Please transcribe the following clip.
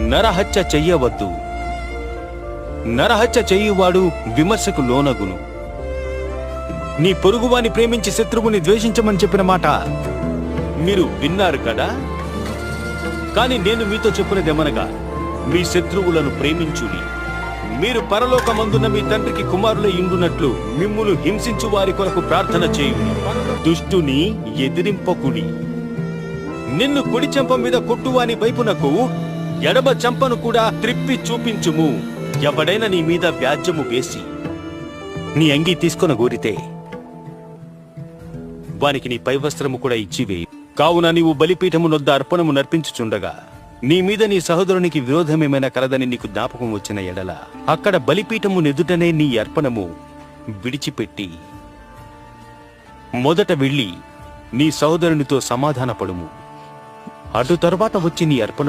నరహత్య చెయ్యవద్దు. నరహత్య చెయ్యువాడు విమర్శకు లోనగును. నీ పొరుగువాని ప్రేమించి శత్రువుని ద్వేషించమని చెప్పిన మాట మీరు విన్నారు కదా. కాని నేను మీతో చెప్పినదేమనగా, మీ శత్రువులను ప్రేమించుడి. మీరు పరలోకమందున్న మీ తండ్రికి కుమారులై ఉండునట్లు మిమ్మును హింసించు వారి కొరకు ప్రార్థన చేయుడి. దుష్టుని ఎదిరింపకుడి. నిన్ను కుడి చెంప మీద కొట్టువాని వైపునకు ఎడమ చెంపను కూడా త్రిప్పి చూపించుము. ఎవడైనా నీ మీద వ్యాజ్యము వేసి నీ అంగీ తీసుకొన గోరితే వానికి నీ పై వస్త్రము కూడా ఇచ్చివేయి. కావున నీవు బలిపీఠము నొద్ద అర్పణము నర్పించుచుండగా నీ మీద నీ సహోదరునికి విరోధమేమైనా కలదని నీకు జ్ఞాపకం వచ్చిన ఎడల అక్కడ బలిపీఠము నెదుటనే నీ అర్పణము విడిచిపెట్టి మొదట వెళ్ళి నీ సహోదరునితో సమాధానపడుము. అటు తరువాత వచ్చి నీ అర్పణ